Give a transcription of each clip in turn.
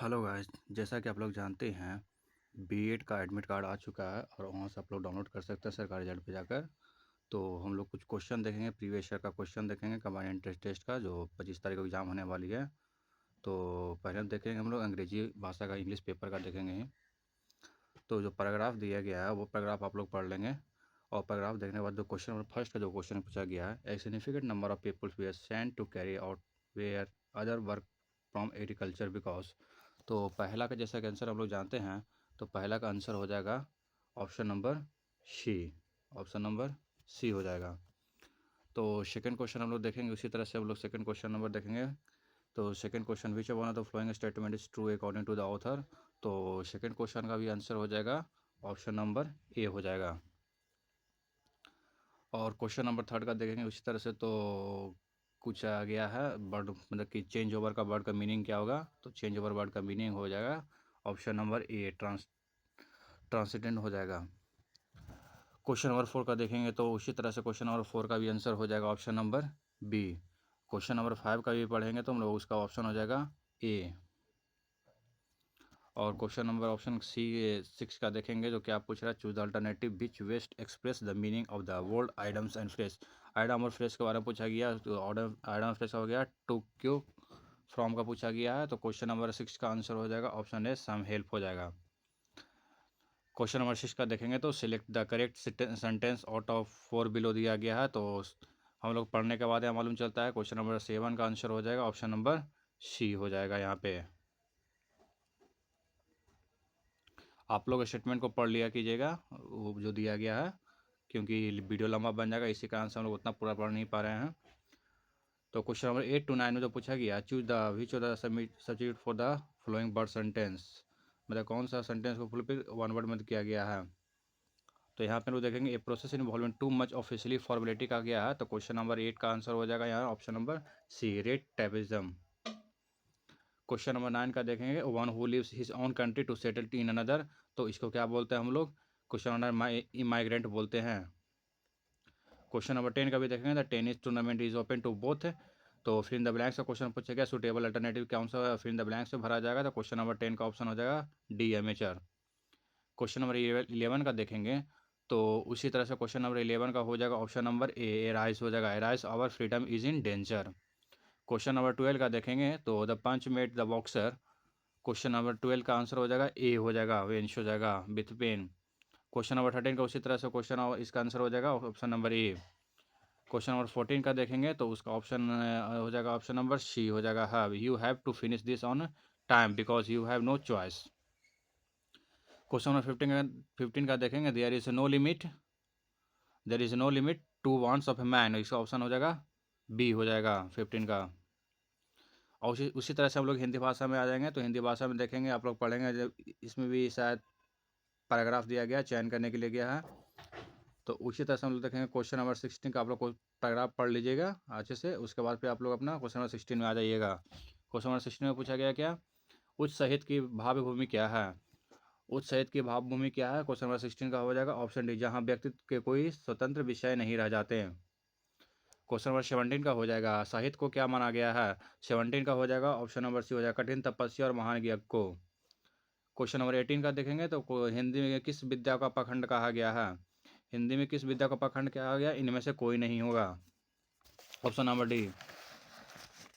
Hello guys, जैसा कि आप लोग जानते हैं बीएड का एडमिट कार्ड आ चुका है और वहाँ से आप लोग डाउनलोड कर सकते हैं सरकारी रिजल्ट पे जाकर। तो हम लोग कुछ क्वेश्चन देखेंगे, प्रीवियस ईयर का क्वेश्चन देखेंगे कंबाइंड एंट्रेंस टेस्ट का जो 25 तारीख को एग्ज़ाम होने वाली है। तो पहले हम देखेंगे, हम लोग अंग्रेजी भाषा का इंग्लिश पेपर का देखेंगे ही। तो जो पैराग्राफ दिया गया है वो पैराग्राफ आप लोग पढ़ लेंगे और पैराग्राफ देखने के बाद जो क्वेश्चन नंबर फर्स्ट का जो क्वेश्चन पूछा गया है, a significant number of peoples we are sent to carry out where other work from agriculture because. तो पहला का जैसा कि आंसर हम लोग जानते हैं, तो पहला का आंसर हो जाएगा option number C. Option number C हो जाएगा। तो सेकंड क्वेश्चन हम लोग देखेंगे, उसी तरह से हम लोग सेकंड क्वेश्चन नंबर देखेंगे। तो second question which one of the following statement is true according to the author. तो सेकंड क्वेश्चन का भी आंसर हो जाएगा ऑप्शन नंबर ए हो जाएगा। और क्वेश्चन नंबर थर्ड का देखेंगे उसी तरह से। तो कुछ आ गया है वर्ड, मतलब कि चेंज ओवर का वर्ड का मीनिंग क्या होगा। तो चेंज ओवर वर्ड का मीनिंग हो जाएगा ऑप्शन नंबर ए, ट्रांसिडेंट हो जाएगा। क्वेश्चन नंबर फोर का देखेंगे तो उसी तरह से क्वेश्चन नंबर फोर का भी आंसर हो जाएगा option number B. Question number five का भी पढ़ेंगे तो हम लोग उसका ऑप्शन हो जाएगा ए। और question number option C six का देखेंगे तो क्या पूछ रहा है, choose the alternative which best express the meaning of the word items and phrase. Item और फ्रेज के बारे में पूछा गया। तो ऑर्डर आइटम फ्रेज हो गया टू क्यू फ्रॉम का पूछा गया है। तो क्वेश्चन नंबर सिक्स का आंसर हो जाएगा ऑप्शन ए, सम हेल्प हो जाएगा। क्वेश्चन नंबर सिक्स का देखेंगे तो select the correct sentence out of four below दिया गया है। तो हम लोग पढ़ने के बाद यह मालूम चलता है क्वेश्चन नंबर सेवन का आंसर हो जाएगा ऑप्शन नंबर सी हो जाएगा। यहाँ पे आप लोग स्टेटमेंट को पढ़ लिया कीजिएगा वो जो दिया गया है, क्योंकि वीडियो लंबा बन जाएगा, इसी कारण से हम लोग उतना पूरा पढ़ नहीं पा रहे हैं। तो क्वेश्चन नंबर 8 to 9 में जो पूछा गया, choose the which of the substitute for the flowing word sentence, मतलब कौन सा सेंटेंस को फुलफिल वन वर्ड में किया गया है। तो यहाँ पे लोग देखेंगे a process involving too much officially formality का गया है। तो क्वेश्चन नंबर 8 का आंसर हो जाएगा यहाँ option number C, rate terrorism. Question number 9 का देखेंगे, one who lives his own country to settle in another. तो इसको क्या बोलते हैं हम लोग, क्वेश्चन नंबर इमाइग्रेंट बोलते हैं। क्वेश्चन नंबर 10 का भी देखेंगे, the tennis tournament is open to both. तो फिर इन द ब्लैंक्स का क्वेश्चन पूछा गया, सुटेबल अल्टरनेटिव कौन सा फिर इन द ब्लैंक्स से भरा जाएगा। तो क्वेश्चन नंबर 10 का ऑप्शन हो जाएगा डी, एमेचर। क्वेश्चन नंबर 11 का देखेंगे तो उसी तरह से क्वेश्चन नंबर 11 का हो जाएगा ऑप्शन नंबर ए, एराइज हो जाएगा, arise our freedom is in danger. Question number 12 का देखेंगे तो the punch met the boxer. Question number 12 का आंसर हो जाएगा ए हो जाएगा, वेंश हो जाएगा, विथ पेन। क्वेश्चन नंबर 13 का उसी तरह से क्वेश्चन इसका आंसर हो जाएगा option number A. Question number 14 का देखेंगे तो उसका ऑप्शन हो जाएगा ऑप्शन नंबर सी हो जाएगा, have you have to finish this on time because you have no choice. Question number 15 का देखेंगे, there is no limit to wants of a man. इसका ऑप्शन हो जाएगा बी हो जाएगा 15 का। और उसी तरह से हम लोग हिंदी भाषा में आ जाएंगे। तो हिंदी भाषा में देखेंगे, आप लोग पढ़ेंगे जब इसमें भी शायद पैराग्राफ दिया गया, चयन करने के लिए गया है। तो उसी तरह से हम लोग देखेंगे क्वेश्चन नंबर 16 का, आप लोग को पैराग्राफ पढ़ लीजिएगा अच्छे से, उसके बाद फिर आप लोग अपना क्वेश्चन नंबर 16 में आ जाइएगा। क्वेश्चन नंबर 16 में पूछा गया क्या, उच्च साहित्य की भावी भूमि क्या है। उच्च साहित्य की भाव भूमि क्या है, क्वेश्चन नंबर 16 का हो जाएगा ऑप्शन डी, जहाँ व्यक्तित्व के कोई स्वतंत्र विषय नहीं रह जाते हैं। क्वेश्चन नंबर 17 का हो जाएगा, साहित्य को क्या माना गया है। 17 का हो जाएगा ऑप्शन नंबर सी हो जाएगा, कठिन तपस्या और महान यज्ञ को। क्वेश्चन नंबर 18 का देखेंगे तो हिंदी में किस विद्या का पाखंड कहा गया है। हिंदी में किस विद्या का पाखंड कहा गया, इनमें से कोई नहीं होगा, option number D.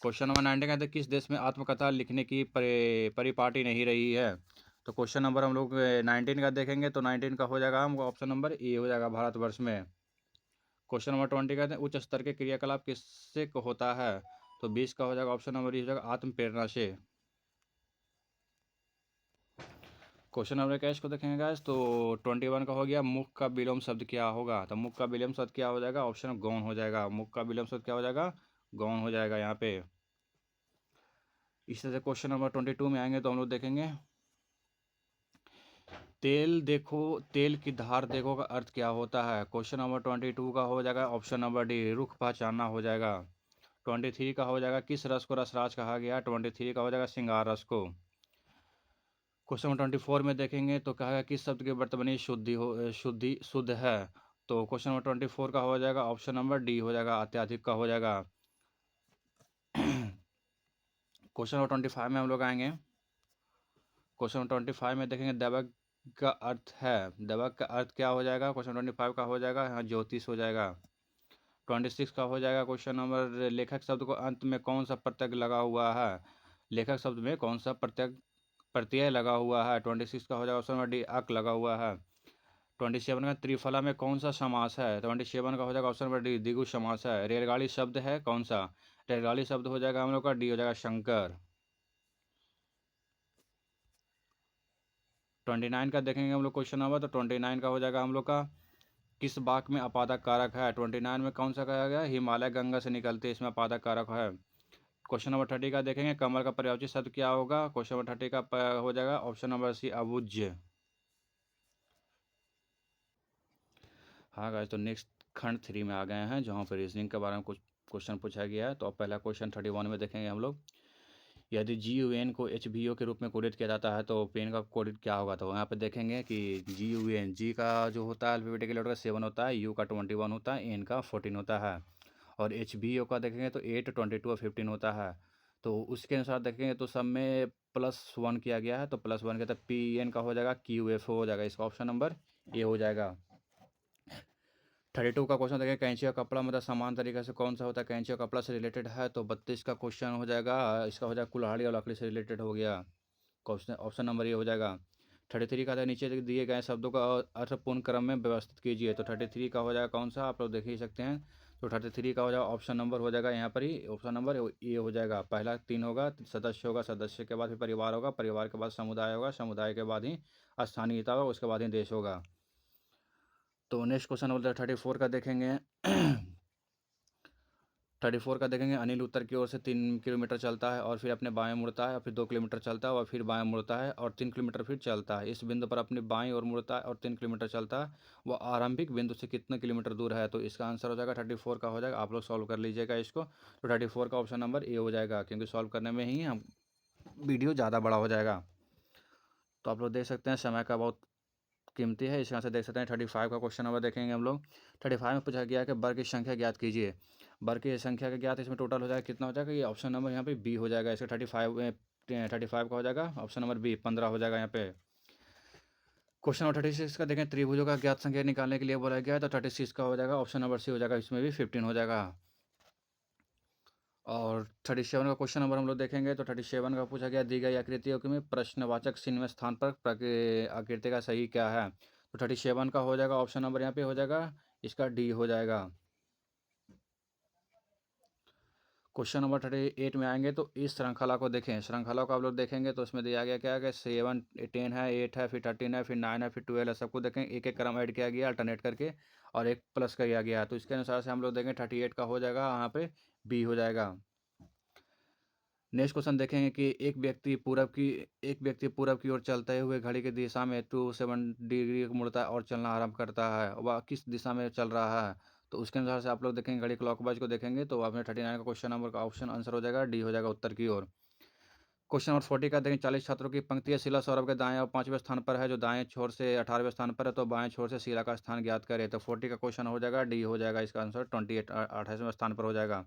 Question number 19 का, किस देश में आत्मकथा लिखने की परिपाटी नहीं रही है। तो क्वेश्चन नंबर हम लोग 19 का देखेंगे तो 19 का हो जाएगा हमको ऑप्शन नंबर ए हो जाएगा, भारतवर्ष में। क्वेश्चन नंबर 20 का, उच्च स्तर के क्रियाकलाप किससे होता है। तो 20 का हो जाएगा ऑप्शन नंबर ए हो जाएगा, आत्म प्रेरणा से। क्वेश्चन नंबर 21 को देखेंगे गाइस तो 21 का हो गया, मुख का विलोम शब्द क्या होगा। तो मुख का विलोम शब्द क्या हो जाएगा, ऑप्शन गौण हो जाएगा। मुख का विलोम शब्द क्या हो जाएगा, गौण हो जाएगा यहाँ पे। इस तरह से क्वेश्चन नंबर 22 में आएंगे तो हम लोग देखेंगे, तेल देखो तेल की धार देखो का अर्थ क्या होता है। क्वेश्चन नंबर 22 का हो जाएगा ऑप्शन नंबर डी, रुख पहचानना हो जाएगा। 23 का हो जाएगा, किस रस को रसराज कहा गया। 23 का हो जाएगा, श्रृंगार रस को। क्वेश्चन नंबर 24 में देखेंगे तो कहा गया, किस शब्द की वर्तमानी शुद्ध है। तो क्वेश्चन नंबर 24 का हो जाएगा ऑप्शन नंबर डी हो जाएगा, अत्याधिक का हो जाएगा। क्वेश्चन नंबर 25 में हम लोग आएंगे क्वेश्चन नंबर 25 में देखेंगे दैवक का अर्थ है। दैवक का अर्थ क्या हो जाएगा? क्वेश्चन 25 का हो जाएगा यहाँ ज्योतिष हो जाएगा। 26 का हो जाएगा क्वेश्चन नंबर लेखक शब्द को अंत में कौन सा प्रत्यय लगा हुआ है? लेखक शब्द में कौन सा प्रत्यय लगा हुआ है? 26 का हो जाएगा ऑप्शन नंबर डी अक लगा हुआ है। 27 का त्रिफला में कौन सा समास है? 27 का हो जाएगा ऑप्शन नंबर डी द्विगु समास है। रेलगाड़ी शब्द है कौन सा? रेलगाड़ी शब्द हो जाएगा हम लोग का डी हो जाएगा शंकर। 29 का देखेंगे हम लोग क्वेश्चन नंबर, तो 29 का हो जाएगा हम लोग का किस वाक्य में अपादक कारक है? 29 में कौन सा कहा गया? हिमालय गंगा से निकलते, इसमें अपादक कारक है। क्वेश्चन नंबर 30 का देखेंगे कमल का पर्यायवाची शब्द क्या होगा? क्वेश्चन नंबर 30 का हो जाएगा ऑप्शन नंबर सी अबुज्य। हाँ गाइस, तो नेक्स्ट खंड 3 में आ गए हैं जहाँ पर रीजनिंग के बारे में कुछ क्वेश्चन पूछा गया है। तो अब पहला क्वेश्चन 31 में देखेंगे हम लोग। यदि जी यू एन को एच बी ओ के रूप में कोडित किया जाता है तो पेन का कोडित क्या होगा? तो यहाँ पे देखेंगे कि जी यू एन, जी का जो होता है अल्फाबेटिकल लेटर का 7 होता है, यू का 21 होता है, एन का 14 होता है, और एच बी ओ का देखेंगे तो 8, 22 और 15 होता है। तो उसके अनुसार देखेंगे तो सब में +1 किया गया है, तो +1 के तब पी एन का हो जाएगा क्यू एफ हो जाएगा। इसका ऑप्शन नंबर ए हो जाएगा। 32 का क्वेश्चन देखिए कैंची का कपड़ा मतलब समान तरीके से कौन सा होता है? कैंची का कपड़ा से रिलेटेड है, तो 32 का क्वेश्चन हो जाएगा, इसका हो जाएगा कुल्हाड़ी और लकड़ी से रिलेटेड हो गया। क्वेश्चन ऑप्शन नंबर ये हो जाएगा। 33 का था नीचे दिए गए शब्दों का अर्थपूर्ण क्रम में व्यवस्थित कीजिए, तो 33 का हो जाएगा कौन सा? आप लोग देख ही सकते हैं। तो 33 का हो जाएगा ऑप्शन नंबर हो जाएगा यहाँ पर ही, ऑप्शन नंबर ये हो जाएगा। पहला 3 होगा, सदस्य होगा, सदस्य के बाद फिर परिवार होगा, परिवार के बाद समुदाय होगा, समुदाय के बाद ही स्थानीयता होगा, उसके बाद ही देश होगा। तो नेक्स्ट क्वेश्चन बोलते हैं 34 का देखेंगे। 34 का देखेंगे अनिल उत्तर की ओर से 3 किलोमीटर चलता है और फिर अपने बाएं मुड़ता है और फिर 2 किलोमीटर चलता है और फिर बाएं मुड़ता है और 3 किलोमीटर फिर चलता है। इस बिंदु पर अपने बाएं ओर मुड़ता है और 3 किलोमीटर चलता है। वह आरंभिक बिंदु से कितने किलोमीटर दूर है? तो इसका आंसर हो जाएगा 34 का हो जाएगा। आप लोग सॉल्व कर लीजिएगा इसको। तो 34 का ऑप्शन नंबर ए हो जाएगा, क्योंकि सॉल्व करने में ही हम वीडियो ज़्यादा बड़ा हो जाएगा। तो आप लोग देख सकते हैं समय का बहुत कीमती है, इस यहाँ से देख सकते हैं। 35 का क्वेश्चन नंबर देखेंगे हम लोग। 35 में पूछा गया है कि वर्ग की संख्या ज्ञात कीजिए। वर्ग की संख्या का ज्ञात, इसमें टोटल हो जाएगा कितना हो जाएगा? ये ऑप्शन नंबर यहाँ पे बी हो जाएगा। इसका 35 का हो जाएगा ऑप्शन नंबर बी 15 हो जाएगा यहाँ पे। क्वेश्चन नंबर 36 का देखें त्रिभुजों का ज्ञात संख्या निकालने के लिए बोला गया है, तो 36 का हो जाएगा ऑप्शन नंबर सी हो जाएगा, इसमें भी 15 हो जाएगा। और 37 का क्वेश्चन नंबर हम लोग देखेंगे, तो 37 का पूछा गया दी गई आकृतियों में प्रश्नवाचक चिन्ह में स्थान पर आकृति का सही क्या है? तो 37 का हो जाएगा ऑप्शन नंबर यहाँ पे हो जाएगा, इसका डी हो जाएगा। क्वेश्चन नंबर 38 में आएंगे, तो इस श्रृंखला को देखें। श्रृंखला को आप लोग देखेंगे तो उसमें दिया गया क्या है कि 7, 10 है, 8 है, फिर 13 है, फिर 9 है, फिर 12 है। सबको देखें एक एक क्रम ऐड किया गया अल्टरनेट करके और एक प्लस किया गया। तो इसके अनुसार से हम लोग देखेंगे 38 का हो जाएगा यहाँ पे बी हो जाएगा। नेक्स्ट क्वेश्चन देखेंगे कि एक व्यक्ति पूरब की ओर चलते हुए घड़ी की दिशा में 27 डिग्री मुड़ता है और चलना आरंभ करता है। वह किस दिशा में चल रहा है? तो उसके अनुसार से आप लोग देखेंगे घड़ी क्लॉकवाइज को देखेंगे, तो आपने 39 का क्वेश्चन नंबर का ऑप्शन आंसर हो जाएगा डी हो जाएगा उत्तर की ओर। क्वेश्चन नंबर 40 का देखें 40 छात्रों की पंक्ति है, शिला सौरभ के दाएं और 5वें स्थान पर है, जो दाएं छोर से 18वें स्थान पर है, तो बाएं छोर से शिला का स्थान ज्ञात करे। तो 40 का क्वेश्चन हो जाएगा डी हो जाएगा, इसका आंसर 28 28वें स्थान पर हो जाएगा।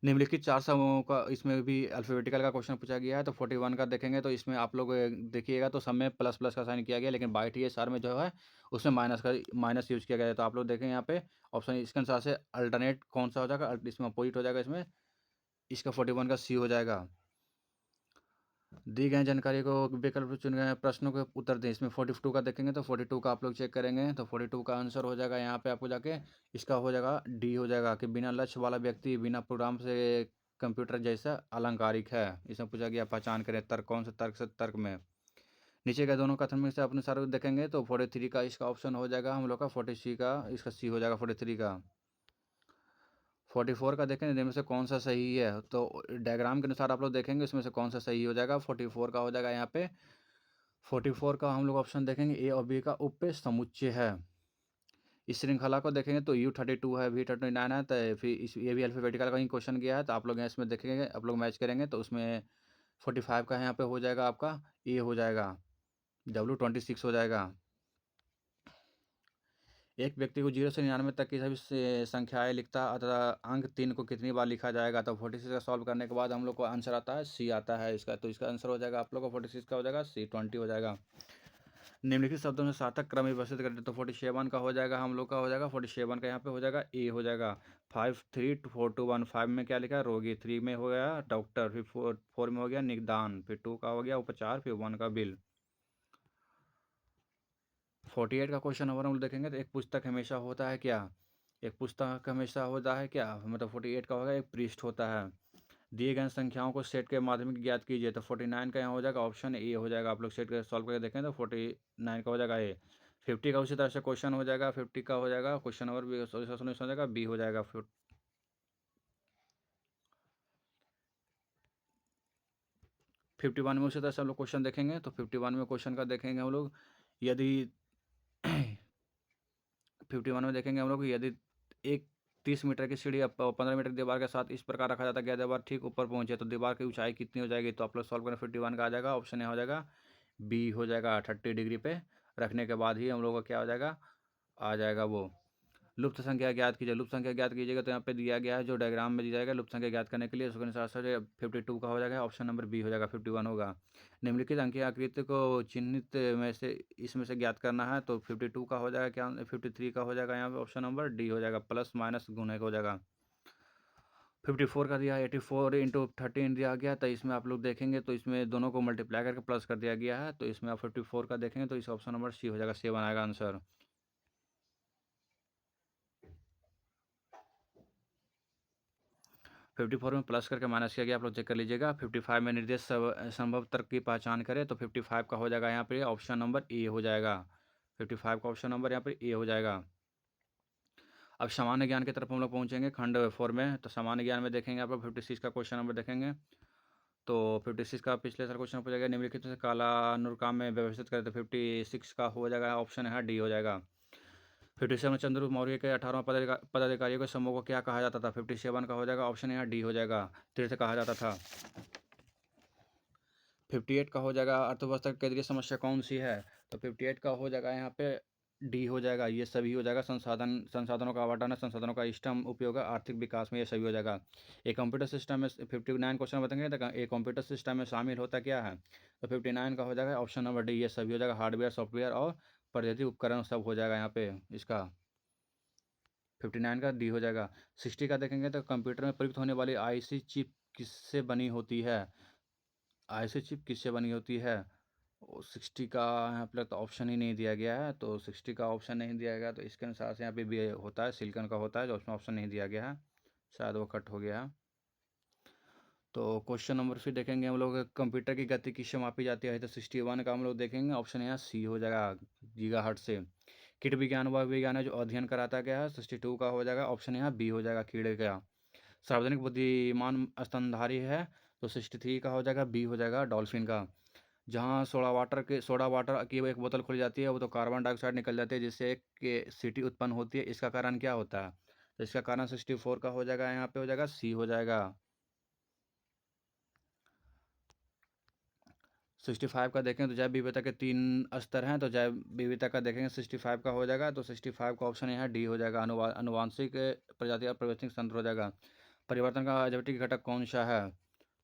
निम्नलिखित 4 समूहों का इसमें भी अल्फ़ाबेटिकल का क्वेश्चन पूछा गया है, तो 41 का देखेंगे तो इसमें आप लोग देखिएगा तो सब में प्लस प्लस का साइन किया गया, लेकिन बाई टी एस आर में जो है उसमें माइनस यूज किया गया है। तो आप लोग देखें यहाँ पे ऑप्शन इसके अनुसार से अल्टरनेट कौन सा हो जाएगा? इसमें अपोजिट हो जाएगा, इसमें इसका 41 का सी हो जाएगा। दी गई जानकारी को विकल्प चुन गए प्रश्नों के उत्तर दें। इसमें 42 का देखेंगे तो 42 का आप लोग चेक करेंगे, तो 42 का आंसर हो जाएगा यहाँ पे आपको जाके, इसका हो जाएगा डी हो जाएगा कि बिना लक्ष्य वाला व्यक्ति बिना प्रोग्राम से कंप्यूटर जैसा अलंकारिक है। इसमें पूछा गया पहचान करें तर्क कौन से तर्क से तर्क में। नीचे के दोनों कथन में से अपने सारे देखेंगे, तो 43 का इसका ऑप्शन हो जाएगा हम लोग का, 43 का इसका सी हो जाएगा 43 का। 44 का देखेंगे इनमें से कौन सा सही है, तो डायग्राम के अनुसार आप लोग देखेंगे इसमें से कौन सा सही हो जाएगा। 44 का हो जाएगा यहाँ पे, 44 का हम लोग ऑप्शन देखेंगे ए और बी का उप समुच्चय है। इस श्रृंखला को देखेंगे तो U32 है, V39 है, तो फिर ये भी अल्फाबेटिकल का ही क्वेश्चन किया है, तो आप लोग यहाँ इसमें देखेंगे, आप लोग मैच करेंगे तो उसमें 45 का यहाँ पे हो जाएगा आपका ए हो जाएगा, W26 हो जाएगा। एक व्यक्ति को 0 से 99 तक की सभी संख्याएँ लिखता तथा अंक 3 को कितनी बार लिखा जाएगा? तो 46 का सॉल्व करने के बाद हम लोग को आंसर आता है सी आता है इसका। तो इसका आंसर हो जाएगा आप लोग को 46 का हो जाएगा सी, 20 हो जाएगा। निम्नलिखित शब्दों में सार्थक क्रम विभजित करें तो 47 का हो जाएगा हम लोग का हो जाएगा 47 का यहाँ पे हो जाएगा ए हो जाएगा। 5 3 4 2 1 5 में क्या लिखा है? रोगी। 3 में हो गया डॉक्टर, फिर 4 में हो गया निदान, फिर 2 का हो गया उपचार, फिर 1 का बिल। 48 का क्वेश्चन नंबर हम देखेंगे तो एक पुस्तक हमेशा होता है क्या? एक पुस्तक हमेशा होता है क्या? मतलब 48 का होगा एक पृष्ठ होता है। दिए गए संख्याओं को सेट के माध्यम से ज्ञात कीजिए तो 49 का यहाँ हो जाएगा ऑप्शन ए हो जाएगा। आप लोग सेट करके सॉल्व करके देखें तो 49 का हो जाएगा ए। 50 का उसी तरह से क्वेश्चन हो जाएगा। 50 का हो जाएगा क्वेश्चन नंबर बी हो जाएगा बी हो जाएगा। 51 में उसी तरह से हम लोग क्वेश्चन देखेंगे तो 51 में क्वेश्चन का देखेंगे हम लोग यदि 51 में देखेंगे हम लोग यदि एक 30 मीटर की सीढ़ी 15 मीटर की दीवार के साथ इस प्रकार रखा जाता है दीवार ठीक ऊपर पहुंचे तो दीवार की ऊंचाई कितनी हो जाएगी? तो आप लोग सॉल्व करें 51 का आ जाएगा ऑप्शन ए हो जाएगा बी हो जाएगा। 30 डिग्री पे रखने के बाद ही हम लोग का क्या हो जाएगा? आ जाएगा वो लुप्त संख्या ज्ञात कीजिए। लुप्त संख्या ज्ञात कीजिएगा तो यहाँ पे दिया गया है जो डायग्राम में दिया जाएगा लुप्त संख्या ज्ञात करने के लिए उसके अनुसार से 52 का हो जाएगा ऑप्शन नंबर बी हो जाएगा। 51 होगा। निम्नलिखित अंकीय आकृति को चिन्हित में से इसमें से ज्ञात करना है तो 52 का हो जाएगा क्या? 53 का हो जाएगा यहाँ पे ऑप्शन नंबर डी हो जाएगा। प्लस माइनस गुणे का हो जाएगा। 54 का दिया 84 इंटू 13 दिया गया तो इसमें आप लोग देखेंगे तो इसमें दोनों को मल्टीप्लाई करके प्लस कर दिया गया है तो इसमें आप 54 का देखेंगे तो इस ऑप्शन नंबर सी हो जाएगा। 7 आएगा आंसर। 54 में प्लस करके माइनस किया गया आप लोग चेक कर लीजिएगा। 55 में निर्देश संभव तर्क की पहचान करें तो 55 का हो जाएगा यहाँ पे ऑप्शन नंबर ए हो जाएगा। 55 का ऑप्शन नंबर यहाँ पे ए हो जाएगा। अब सामान्य ज्ञान की तरफ हम लोग पहुँचेंगे खंड 4 में तो सामान्य ज्ञान में देखेंगे आप लोग 56 का क्वेश्चन नंबर देखेंगे तो 56 का पिछले साल क्वेश्चन पूछा गया निम्नलिखित से काला नुरकाम में व्यवस्थित करें तो 56 का हो जाएगा ऑप्शन है डी हो जाएगा। 57 चंद्रगुप्त मौर्य के 18वां पदाधिकारियों के समूह को क्या कहा जाता था? 57 का हो जाएगा ऑप्शन यहाँ डी हो जाएगा। तीर्थ कहा जाता था। 58 का हो जाएगा अर्थव्यवस्था की केंद्रीय समस्या कौन सी है? तो 58 का हो जाएगा यहाँ पे डी हो जाएगा। ये सभी हो जाएगा संसाधनों का आवंटन है, संसाधनों का इष्टतम उपयोग है, आर्थिक विकास में ये सभी हो जाएगा। एक कंप्यूटर सिस्टम में 59 क्वेश्चन बताएंगे तो एक कंप्यूटर सिस्टम में शामिल होता क्या है? तो 59 का हो जाएगा ऑप्शन नंबर डी ये सभी हो जाएगा। हार्डवेयर सॉफ्टवेयर और प्रौद्योगिकी उपकरण सब हो जाएगा यहाँ पे इसका 59 का डी हो जाएगा। 60 का देखेंगे तो कंप्यूटर में प्रयुक्त होने वाली आईसी चिप किससे बनी होती है? आईसी चिप किससे बनी होती है? 60 का यहाँ पे तो ऑप्शन ही नहीं दिया गया है तो 60 का ऑप्शन नहीं दिया गया तो इसके अनुसार से यहाँ पे भी होता है सिलिकॉन का होता है जो उसमें ऑप्शन नहीं दिया गया है शायद वो कट हो गया है। तो क्वेश्चन नंबर फिर देखेंगे हम लोग कंप्यूटर की गति किससे मापी जाती है तो 61 का हम लोग देखेंगे ऑप्शन यहाँ सी हो जाएगा गीगाहर्ट्ज से। कीट विज्ञान वह विज्ञान है जो अध्ययन कराता गया है 62 का हो जाएगा ऑप्शन यहाँ बी हो जाएगा कीड़े का। सार्वजनिक बुद्धिमान स्तनधारी है तो 63 का हो जाएगा बी हो जाएगा डॉल्फिन का। जहाँ सोडा वाटर की एक बोतल खुल जाती है वो तो कार्बन डाइऑक्साइड निकल जाती है जिससे एक सीटी उत्पन्न होती है इसका कारण क्या होता है? तो इसका कारण 64 का हो जाएगा यहाँ पे हो जाएगा सी हो जाएगा। 65 का देखें तो जैव विविधता के 3 स्तर हैं तो जैव विविधता का देखेंगे 65 का हो जाएगा तो 65 का ऑप्शन यहाँ डी हो जाएगा। अनुवांशिक प्रजाति और परिवर्तनिक तंत्र हो जाएगा। परिवर्तन का जटिल घटक कौन सा है?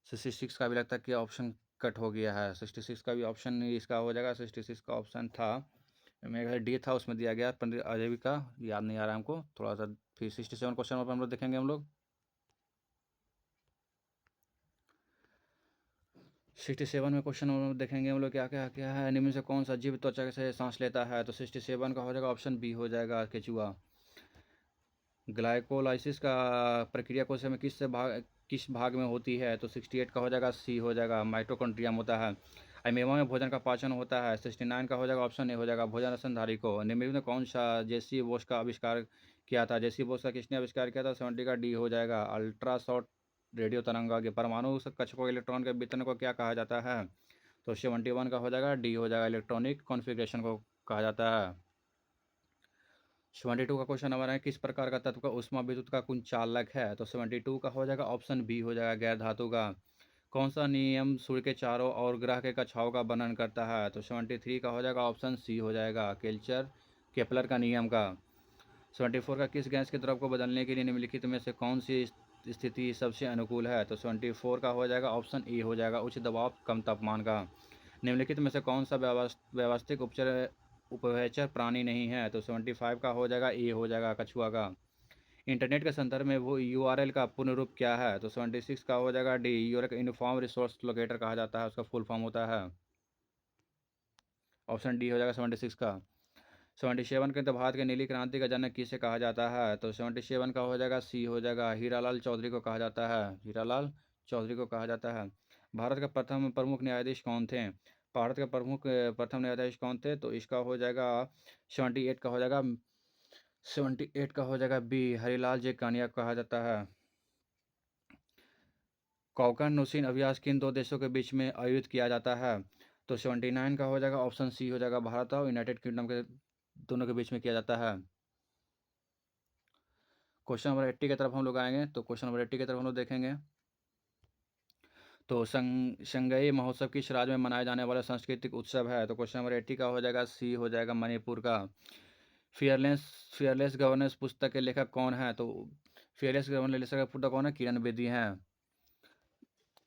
66 का भी लगता है कि ऑप्शन कट हो गया है। 66 का भी ऑप्शन इसका हो जाएगा। 66 का ऑप्शन था मेरा डी था उसमें दिया गया आजीविका याद नहीं आ रहा है हमको थोड़ा सा। फिर 67 क्वेश्चन पर हम लोग देखेंगे हम लोग 67 में क्वेश्चन देखेंगे हम लोग क्या क्या क्या है निम्न से कौन सा जीव त्वचा से सांस लेता है? तो 67 का हो जाएगा ऑप्शन बी हो जाएगा केचुआ। ग्लाइकोलाइसिस का प्रक्रिया कोशिका में किस भाग में होती है? तो 68 का हो जाएगा सी हो जाएगा माइटोकॉन्ड्रियम होता है। अमीबा में भोजन का पाचन होता है 69 का हो जाएगा ऑप्शन ए हो जाएगा भोजन रसनधारी को। निम्नलिखित में कौन सा जेसी बोस का आविष्कार किया था? जेसी बोस का किसने आविष्कार किया था? 70 का डी हो जाएगा अल्ट्रा शॉर्ट रेडियो तरंगा के। परमाणु कक्षकों इलेक्ट्रॉन के वितरण को क्या कहा जाता है? तो 71 का हो जाएगा डी हो जाएगा इलेक्ट्रॉनिक कॉन्फ़िगरेशन को कहा जाता है। 72 का क्वेश्चन नंबर है किस प्रकार का तत्व का ऊष्मा विद्युत का कुंचालक है? तो 72 का हो जाएगा ऑप्शन बी हो जाएगा गैर धातु का। कौन सा नियम सूर्य के चारों ओर ग्रह के कक्षाओं का वर्णन करता है? तो 73 का हो जाएगा ऑप्शन सी हो जाएगा केल्चर केपलर का नियम का। 74 का किस गैस के द्रव को बदलने के लिए निम्नलिखित में से कौन सी स्थिति सबसे अनुकूल है? तो 74 का हो जाएगा ऑप्शन ए हो जाएगा उच्च दबाव कम तापमान का। निम्नलिखित में से कौन सा व्यवस्थित उपभयचर प्राणी नहीं है? तो 75 का हो जाएगा ए हो जाएगा कछुआ का। इंटरनेट के संदर्भ में वो यूआरएल का पूर्ण रूप क्या है? तो 76 का हो जाएगा D, URL uniform resource locator कहा जाता है, उसका फुल फॉर्म होता है। ऑप्शन डी हो जाएगा 76 का। 77 के भारत के नीली क्रांति का जनक किसे कहा जाता है? तो 77 का हो जाएगा सी हो जाएगा हीरालाल चौधरी को कहा जाता है, हीरालाल चौधरी को कहा जाता है। भारत का प्रथम प्रमुख न्यायाधीश कौन थे? भारत के प्रथम न्यायाधीश कौन थे? तो इसका हो जाएगा 78 का हो जाएगा 78 का हो जाएगा बी, हरिलाल जे कानिया कहा जाता है। कॉकन नौसेना अभ्यास किन दो देशों के बीच में आयोजित किया जाता है? तो 79 का हो जाएगा ऑप्शन सी हो जाएगा भारत और यूनाइटेड किंगडम के दोनों के बीच में किया जाता है। क्वेश्चन नंबर 80 की तरफ हम लोग आएंगे। तो क्वेश्चन नंबर 80 की तरफ हम लोग देखेंगे। तो संगई महोत्सव किस राज्य में मनाया जाने वाला सांस्कृतिक उत्सव है? तो क्वेश्चन नंबर 80 का हो जाएगा सी हो जाएगा मणिपुर का। फियरलेस फियरलेस गवर्नेंस पुस्तक के लेखक कौन है? तो फियरलेस गवर्नेंस का पुस्तक कौन है? किरण बेदी हैं।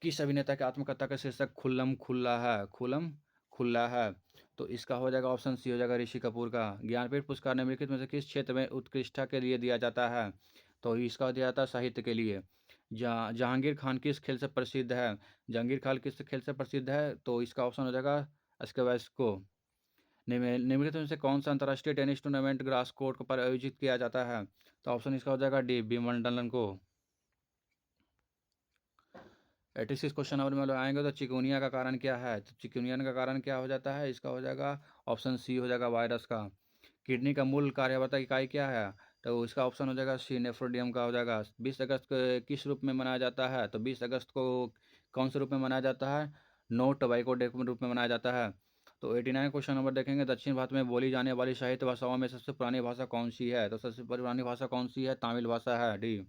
किस अभिनेता की आत्मकथा का शीर्षक खुल्लम खुल्ला है? खुल्लम खुल्ला है। तो इसका हो जाएगा ऑप्शन सी हो जाएगा ऋषि कपूर का। ज्ञानपीठ पुरस्कार निम्नलिखित में से किस क्षेत्र में उत्कृष्टता के लिए दिया जाता है? तो इसका दिया जाता है साहित्य के लिए। जहांगीर खान किस खेल से प्रसिद्ध है? जहांगीर खान किस खेल से प्रसिद्ध है? तो इसका ऑप्शन हो जाएगा स्क्वैश को। निम्नलिखित में से कौन सा अंतर्राष्ट्रीय टेनिस टूर्नामेंट ग्रास कोर्ट पर आयोजित किया जाता है? तो ऑप्शन इसका हो जाएगा डी, विंबलडन को। 86 क्वेश्चन नंबर में लोग आएंगे। तो चिकुनिया का कारण क्या है? तो चिकुनिया का कारण क्या हो जाता है? इसका हो जाएगा ऑप्शन सी हो जाएगा वायरस का। किडनी का मूल कार्यवर्तक इकाई क्या है? तो इसका ऑप्शन हो जाएगा सी, नेफ्रोडियम का हो जाएगा। 20 अगस्त को किस रूप में मनाया जाता है? तो 20 अगस्त को कौन से रूप में मनाया जाता है? नो टोबैको डे के रूप में मनाया जाता है। तो 89 क्वेश्चन नंबर देखेंगे। दक्षिण भारत में बोली जाने वाली साहित्य भाषाओं में सबसे पुरानी भाषा कौन सी है? तो सबसे पुरानी भाषा कौन सी है? तमिल भाषा है, डी।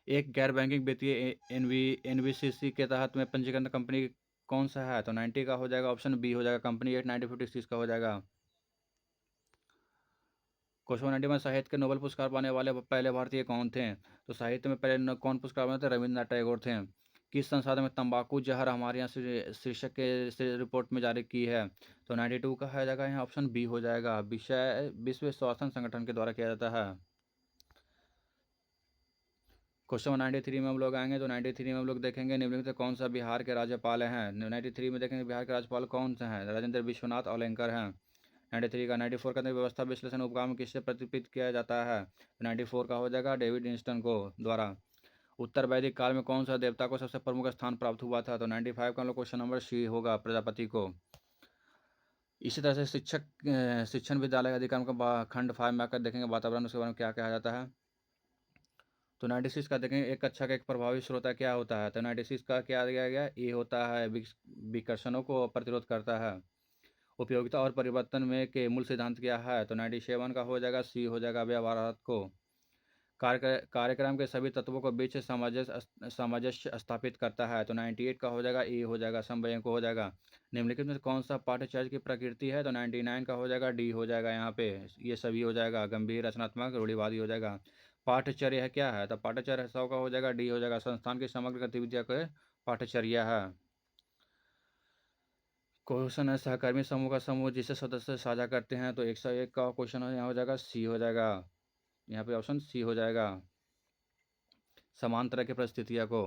एक गैर बैंकिंग वित्तीय एनबीसीसी के तहत में पंजीकरण कंपनी कौन सा है? तो 90 का हो जाएगा ऑप्शन बी हो जाएगा कंपनी एक्ट 1956 का हो जाएगा। क्वेश्चन 90 में साहित्य के नोबेल पुरस्कार पाने वाले पहले भारतीय कौन थे? तो साहित्य में पहले कौन पुरस्कार पाए थे? रविन्द्रनाथ टैगोर थे। किस संसाधन में तंबाकू जहर हमारे यहाँ शीर्षक के से रिपोर्ट में जारी की है? तो 92 का है जाएगा यहाँ ऑप्शन बी हो जाएगा विषय विश्व स्वास्थ्य संगठन के द्वारा किया जाता है। क्वेश्चन 93 में हम लोग आएंगे। तो 93 में हम लोग देखेंगे निम्नलिखित में से कौन सा बिहार के राज्यपाल हैं? 93 में देखेंगे बिहार के राज्यपाल कौन से हैं? राजेंद्र विश्वनाथ औलेंकर हैं। 93 का 94 का व्यवस्था विश्लेषण उपग्राम किससे प्रतिपित किया जाता है? 94 का हो जाएगा डेविड इंस्टन को द्वारा। उत्तर वैदिक काल में कौन सा देवता को सबसे प्रमुख स्थान प्राप्त हुआ था? तो 95 का हम लोग क्वेश्चन नंबर सी होगा प्रजापति को। इसी तरह से शिक्षण विद्यालय अधिकार का खंड 5 में आकर देखेंगे वातावरण उसके बारे में क्या कहा जाता है। तो 96 का देखेंगे एक कक्षा का एक प्रभावी श्रोता क्या होता है? तो 96 का क्या दिया गया? ये होता है विकर्षणों को प्रतिरोध करता है। उपयोगिता और परिवर्तन में के मूल सिद्धांत क्या है? तो 97 का हो जाएगा सी हो जाएगा व्यवहारात्मक को। कार्यक्रम के सभी तत्वों को बीच सामंजस्य स्थापित करता है। तो 98 का हो जाएगा ए हो जाएगा समन्वय को हो जाएगा। निम्नलिखित में कौन सा पाठ्यचर्या की प्रकृति है? तो 99 का हो जाएगा डी हो जाएगा यहाँ पे ये सभी हो जाएगा गंभीर रचनात्मक रूढ़िवादी हो जाएगा। पाठ्यचर्या है क्या है? तो पाठ्यचर्या 100 का हो जाएगा डी हो जाएगा संस्थान की समग्र गतिविधियाँ के पाठ्यचर्या है। क्वेश्चन है सहकर्मी समूह का समूह जिसे सदस्य साझा करते हैं। तो 101 का क्वेश्चन यहाँ हो जाएगा सी हो जाएगा यहाँ पे ऑप्शन सी हो जाएगा समान तरह की परिस्थितियों को।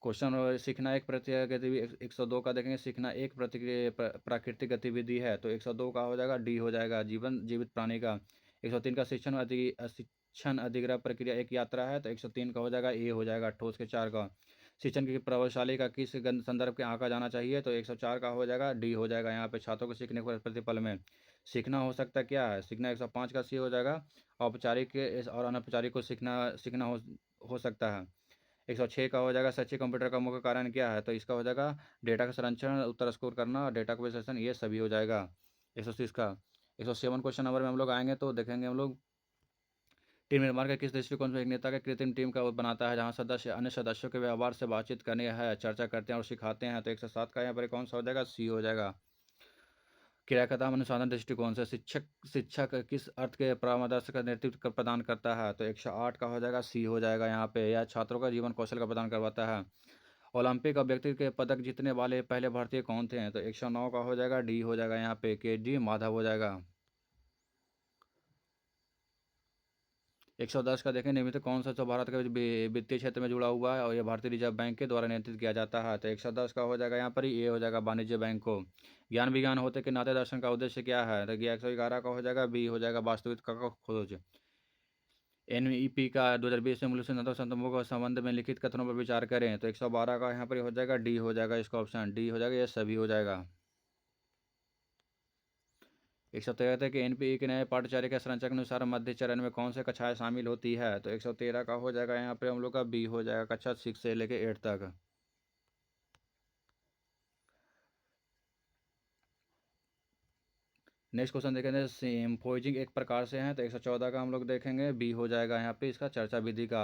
क्वेश्चन सीखना एक प्रतिक्रिया गतिविधि 102 का देखेंगे सीखना एक प्राकृतिक गतिविधि है। तो 102 का हो जाएगा डी हो जाएगा जीवित प्राणी का। 103 का शिक्षण अधिग्रह प्रक्रिया एक यात्रा है। तो 103 का हो जाएगा ए हो जाएगा ठोस के 4 का। शिक्षण की प्रभावशाली का किस संदर्भ के आंका जाना चाहिए? तो 104 का हो जाएगा डी हो जाएगा यहाँ पे छात्रों को सीखने के प्रतिपल में। सीखना हो सकता क्या है? सीखना 105 का सी हो जाएगा औपचारिक और अनौपचारिक को सीखना हो सकता है। 106 का हो जाएगा सच्चे कंप्यूटर का मुख्य कारण क्या है? तो इसका हो जाएगा डेटा का संरक्षण उत्तर स्कोर करना डेटा का विश्लेषण ये सभी हो जाएगा। 130 का 107 क्वेश्चन नंबर में हम लोग आएंगे। तो देखेंगे हम लोग टीम निर्माण का किस दृष्टिकोण से एक नेता का कृत्रिम टीम का बनाता है जहां सदस्य अन्य सदस्यों के व्यवहार से बातचीत करने है चर्चा करते हैं और सिखाते हैं। तो 107 का यहाँ पर कौन सा हो जाएगा सी हो जाएगा क्रिया का अनुसंधान दृष्टिकोण से शिक्षक किस अर्थ के परामर्श का नेतृत्व प्रदान करता है? तो 108 का हो जाएगा, सी हो जाएगा यहाँ पे। या छात्रों का जीवन कौशल का प्रदान करवाता है। ओलंपिक और व्यक्ति के पदक जीतने वाले पहले भारतीय कौन थे? तो 109 का हो जाएगा, डी हो जाएगा यहाँ पे, के डी माधव हो जाएगा। 110 का देखें, निम्नलिखित कौन सा जो भारत के वित्तीय क्षेत्र में जुड़ा हुआ है और यह भारतीय रिजर्व बैंक के द्वारा नियंत्रित किया जाता है? तो 110 का हो जाएगा यहाँ पर, ये हो जाएगा वाणिज्य बैंक को। ज्ञान विज्ञान होते के नाते दर्शन का उद्देश्य क्या है? तो 111 का हो जाएगा, बी हो जाएगा, वास्तविकता का खोज। एनईपी का 2020 में मूल्य संतों के संबंध में लिखित कथनों पर विचार करें। तो 112 का यहाँ पर हो जाएगा, डी हो जाएगा, इसका ऑप्शन डी हो जाएगा, ये सभी हो जाएगा। 113 के एनपीई के नए पाठ्यचर्या के संरचना के अनुसार मध्य चरण में कौन से कक्षाएं शामिल होती है? तो 113 का हो जाएगा यहाँ पे हम लोग का, बी हो जाएगा, कक्षा 6 से लेके 8 तक। नेक्स्ट क्वेश्चन देखेंगे, सिम्पोजिंग एक प्रकार से है। तो 114 का हम लोग देखेंगे, बी हो जाएगा यहाँ पे, इसका चर्चा विधि का।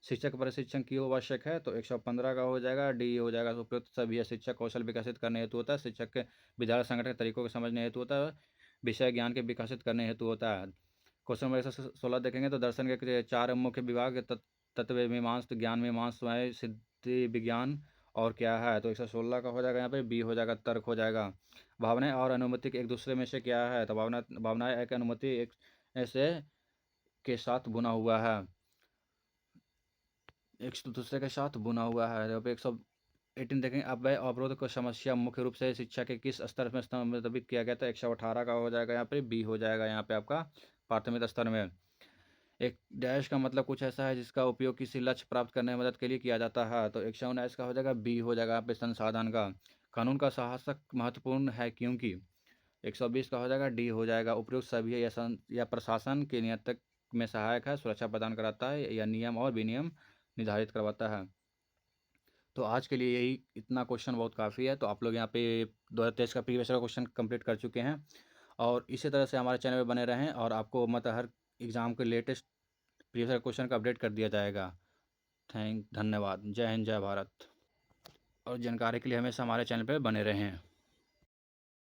शिक्षक प्रशिक्षण क्यों आवश्यक है? तो 115 का हो जाएगा, डी हो जाएगा, उपयुक्त सभी शिक्षक कौशल विकसित करने हेतु होता है। शिक्षक के विद्यालय संगठन के तरीकों को समझने हेतु होता है। विषय ज्ञान के विकसित करने हेतु होता है। क्वेश्चन नंबर 116 देखेंगे, तो दर्शन के 4 मुख्य विभाग तत्व मीमांस, ज्ञान मीमांस, स्वयं सिद्धि विज्ञान और क्या है? तो 116 का हो जाएगा यहाँ पे, बी हो जाएगा, तर्क हो जाएगा। भावनाएं और अनुमति एक दूसरे में से क्या है? तो भावनाएं एक अनुमति एक ऐसे के साथ बुना हुआ है, एक दूसरे के साथ बुना हुआ है। तो 118 देखेंगे, अव्यय अवरोध को समस्या मुख्य रूप से शिक्षा के किस स्तर में संदर्भित किया गया था? 118 का हो जाएगा यहाँ पे, बी हो जाएगा यहाँ पे आपका, प्राथमिक स्तर में। एक डैश का मतलब कुछ ऐसा है जिसका उपयोग किसी लक्ष्य प्राप्त करने में मदद के लिए किया जाता है। तो 119 का हो जाएगा, बी हो जाएगा यहाँ पे, संसाधन का। कानून का शासक महत्वपूर्ण है क्योंकि 120 का हो जाएगा, डी हो जाएगा, उपयुक्त सभी या प्रशासन के नियंत्रण में सहायक है, सुरक्षा प्रदान कराता है या नियम और विनियम निर्धारित करवाता है। तो आज के लिए यही इतना क्वेश्चन बहुत काफ़ी है। तो आप लोग यहाँ पे 2023 का प्रीवियस का क्वेश्चन कंप्लीट कर चुके हैं और इसी तरह से हमारे चैनल पे बने रहें और आपको मतलब हर एग्ज़ाम के लेटेस्ट प्रीवियस क्वेश्चन का अपडेट कर दिया जाएगा। धन्यवाद। जय हिंद, जय भारत। और जानकारी के लिए हमेशा हमारे चैनल पर बने रहें।